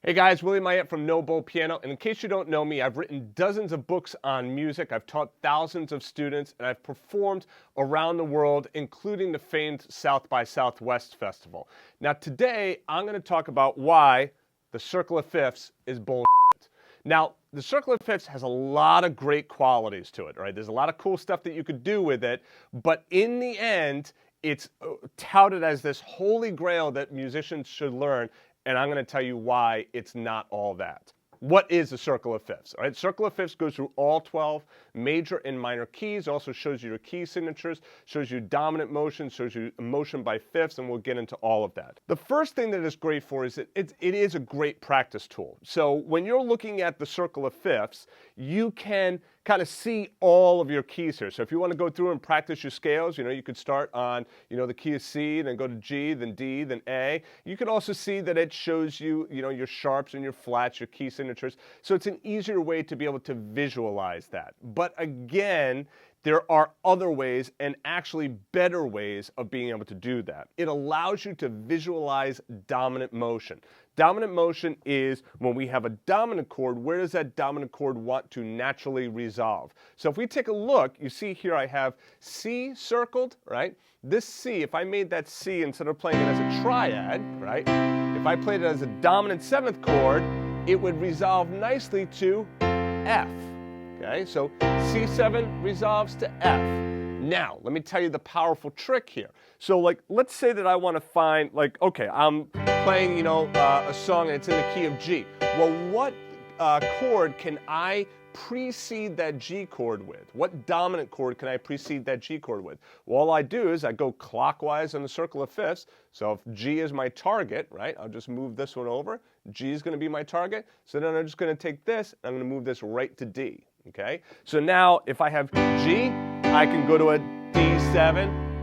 Hey guys, Willie Myette from No Bow Piano, and in case you don't know me, I've written dozens of books on music, I've taught thousands of students, and I've performed around the world, including the famed South by Southwest Festival. Now today, I'm going to talk about why the circle of fifths is bullshit. Now, the circle of fifths has a lot of great qualities to it, right? There's a lot of cool stuff that you could do with it, but in the end, it's touted as this holy grail that musicians should learn. And I'm going to tell you why it's not all that. What is a circle of fifths? All right, circle of fifths goes through all 12 major and minor keys, also shows you your key signatures, shows you dominant motion, shows you motion by fifths, and we'll get into all of that. The first thing that it's great for is that it is a great practice tool. So when you're looking at the circle of fifths, you can kind of see all of your keys here. So if you want to go through and practice your scales, you could start on, the key of C, then go to G, then D, then A. You can also see that it shows you, your sharps and your flats, your key signatures. So it's an easier way to be able to visualize that. But again, there are other ways and actually better ways of being able to do that. It allows you to visualize dominant motion. Dominant motion is when we have a dominant chord, where does that dominant chord want to naturally resolve? So if we take a look, you see here I have C circled, right? This C, if I made that C instead of playing it as a triad, right? If I played it as a dominant seventh chord, it would resolve nicely to F. Okay, so C7 resolves to F. Now, let me tell you the powerful trick here. So, let's say that I want to find, okay, I'm playing, a song and it's in the key of G. Well, what chord can I precede that G chord with? What dominant chord can I precede that G chord with? Well, all I do is I go clockwise on the circle of fifths. So if G is my target, right, I'll just move this one over. G is going to be my target. So then I'm just going to take this and I'm going to move this right to D. Okay, so now if I have G, I can go to a D7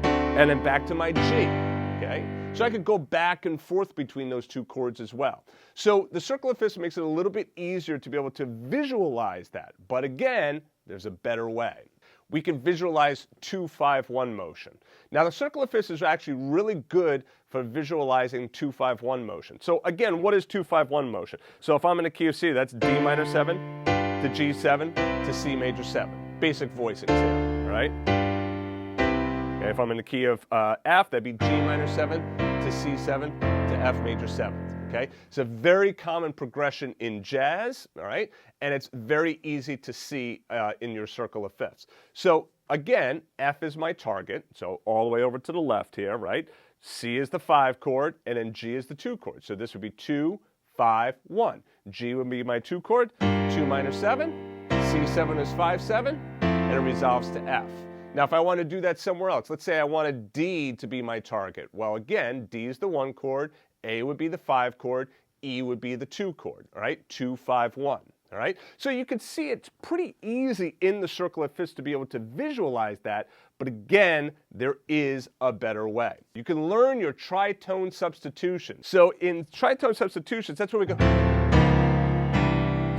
and then back to my G. Okay, so I could go back and forth between those two chords as well. So the circle of fifths makes it a little bit easier to be able to visualize that. But again, there's a better way. We can visualize 2-5-1 motion. Now the circle of fifths is actually really good for visualizing 2-5-1 motion. So again, what is 2-5-1 motion? So if I'm in a key of C, that's D minor 7 to G7 to C major 7. Basic voicing scale, right? And if I'm in the key of F, that'd be G minor 7 to C7 to F major 7th. Okay, it's a very common progression in jazz, all right, and it's very easy to see in your circle of fifths. So again, F is my target, so all the way over to the left here, right? C is the 5 chord, and then G is the 2 chord. So this would be 2, 5, 1. G would be my 2 chord, 2 minor 7, C7 is 5, 7, and it resolves to F. Now, if I want to do that somewhere else, let's say I wanted D to be my target. Well, again, D is the 1 chord, A would be the 5 chord, E would be the 2 chord, all right? 2, 5, 1, all right? So you can see it's pretty easy in the circle of fifths to be able to visualize that, but again, there is a better way. You can learn your tritone substitution. So in tritone substitutions, that's where we go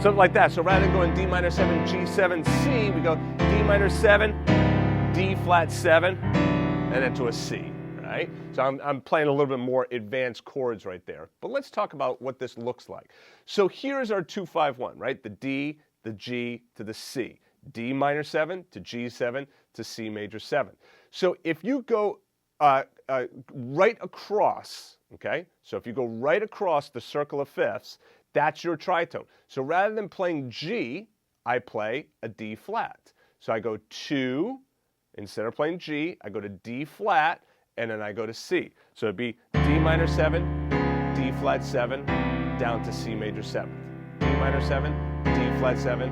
something like that. So rather than going D minor 7, G7, C, we go D minor 7, D flat 7, and then to a C, right? So I'm playing a little bit more advanced chords right there. But let's talk about what this looks like. So here's our 2-5-1, right? The D, the G to the C. D minor 7 to G7 to C major 7. So if you go right across, okay? So if you go right across the circle of fifths, that's your tritone. So rather than playing G, I play a D flat. So I go 2, instead of playing G, I go to D flat, and then I go to C. So it'd be D minor 7, D flat 7, down to C major 7th. D minor 7, D flat 7,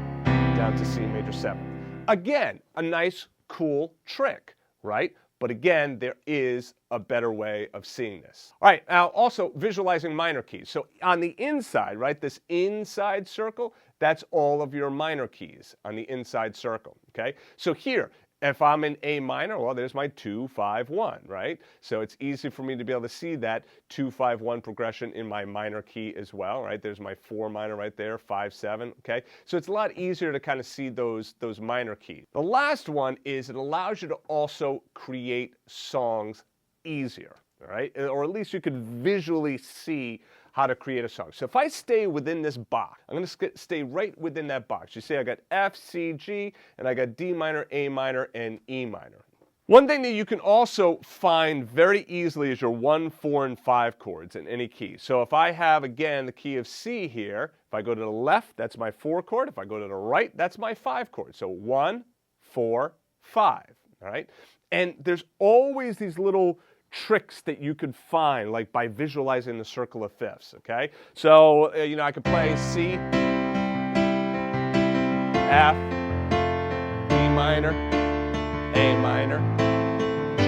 down to C major 7th. Again, a nice, cool trick, right? But again, there is a better way of seeing this. All right, now also visualizing minor keys. So on the inside, right, this inside circle, that's all of your minor keys on the inside circle, okay? So here, if I'm in A minor, well, there's my 2-5-1, right? So it's easy for me to be able to see that 2-5-1 progression in my minor key as well, right? There's my 4 minor right there, 5-7, okay? So it's a lot easier to kind of see those minor keys. The last one is it allows you to also create songs easier, all right? Or at least you could visually see how to create a song. So if I stay within this box, I'm going to stay right within that box. You see I got F, C, G, and I got D minor, A minor, and E minor. One thing that you can also find very easily is your 1, 4, and 5 chords in any key. So if I have, again, the key of C here, if I go to the left, that's my 4 chord. If I go to the right, that's my 5 chord. So 1, 4, 5, all right? And there's always these little tricks that you could find, like by visualizing the circle of fifths, okay? So, I could play C, F, D minor, A minor, G,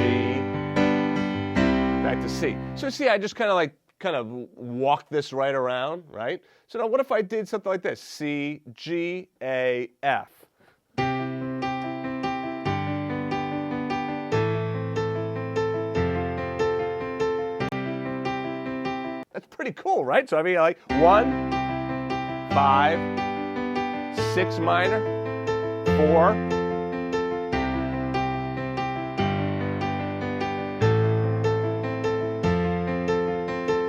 back to C. So see, I just kind of walk this right around, right? So now what if I did something like this? C, G, A, F. That's pretty cool, right? So I mean, like 1, 5, 6 minor, 4,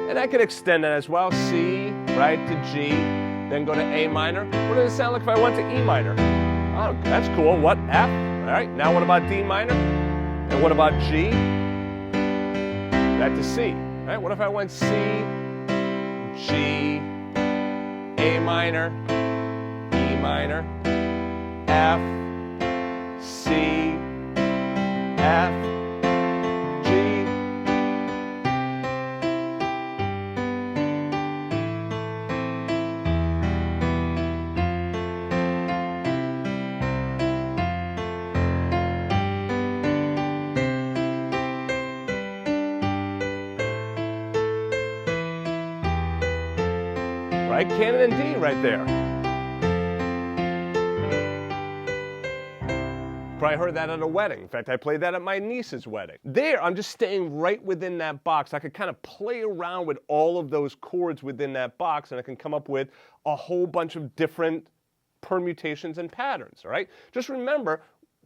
and I could extend that as well. C, right, to G, then go to A minor. What does it sound like if I went to E minor? Oh, that's cool. What? F. All right, now what about D minor? And what about G? Back to C. All right, what if I went C, G, A minor, E minor, F, C, F, G. Right? Canon and D right there. Probably heard that at a wedding. In fact, I played that at my niece's wedding. There, I'm just staying right within that box. I could kind of play around with all of those chords within that box, and I can come up with a whole bunch of different permutations and patterns, all right? Just remember,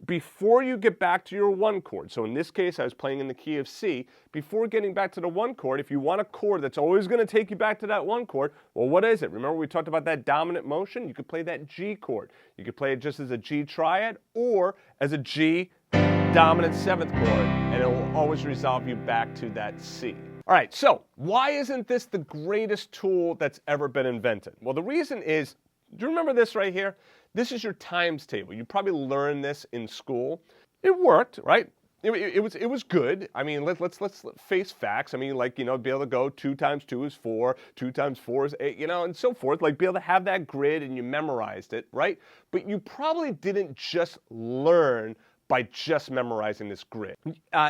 before you get back to your 1 chord, so in this case I was playing in the key of C, before getting back to the 1 chord, if you want a chord that's always going to take you back to that 1 chord, well, what is it? Remember we talked about that dominant motion? You could play that G chord. You could play it just as a G triad or as a G dominant 7th chord, and it will always resolve you back to that C. All right, so why isn't this the greatest tool that's ever been invented? Well, the reason is, do you remember this right here? This is your times table. You probably learned this in school. It worked, right? It was good. I mean, let's face facts. I mean, like, be able to go 2 times 2 is 4, 2 times 4 is 8, and so forth. Like, be able to have that grid and you memorized it, right? But you probably didn't just learn by just memorizing this grid.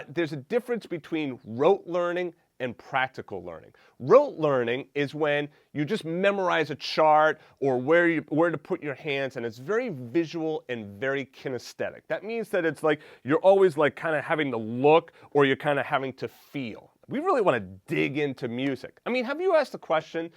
There's a difference between rote learning and practical learning. Rote learning is when you just memorize a chart or where to put your hands, and it's very visual and very kinesthetic. That means that it's like you're always like kind of having to look or you're kind of having to feel. We really want to dig into music. I mean, have you asked the question,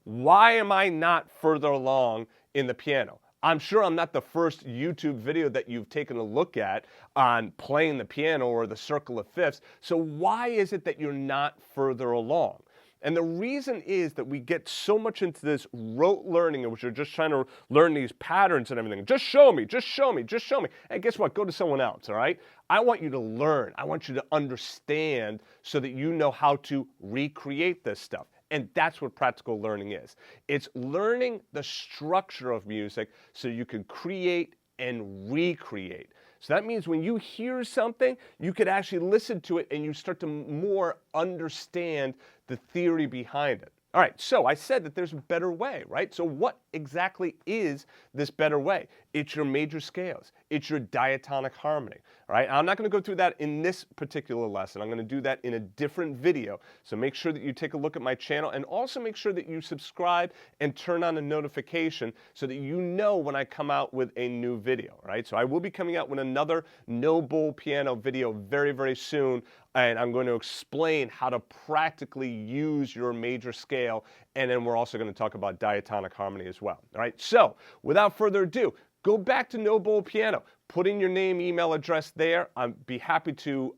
why am I not further along in the piano? I'm sure I'm not the first YouTube video that you've taken a look at on playing the piano or the circle of fifths. So why is it that you're not further along? And the reason is that we get so much into this rote learning in which you're just trying to learn these patterns and everything. Just show me, just show me, just show me. And guess what? Go to someone else, all right? I want you to learn. I want you to understand so that you know how to recreate this stuff. And that's what practical learning is. It's learning the structure of music so you can create and recreate. So that means when you hear something, you could actually listen to it and you start to more understand the theory behind it. All right, so I said that there's a better way, right? So what exactly is this better way? It's your major scales. It's your diatonic harmony, all right? I'm not going to go through that in this particular lesson. I'm going to do that in a different video. So make sure that you take a look at my channel and also make sure that you subscribe and turn on a notification so that you know when I come out with a new video, all right? So I will be coming out with another no bowl piano video very, very soon, and I'm going to explain how to practically use your major scale, and then we're also going to talk about diatonic harmony as well. All right, so without further ado, go back to No Bowl Piano. Put in your name, email address there. I'd be happy to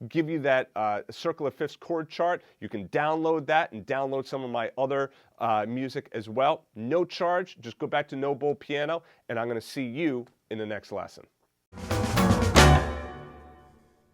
give you that Circle of Fifths chord chart. You can download that and download some of my other music as well. No charge. Just go back to No Bowl Piano, and I'm going to see you in the next lesson.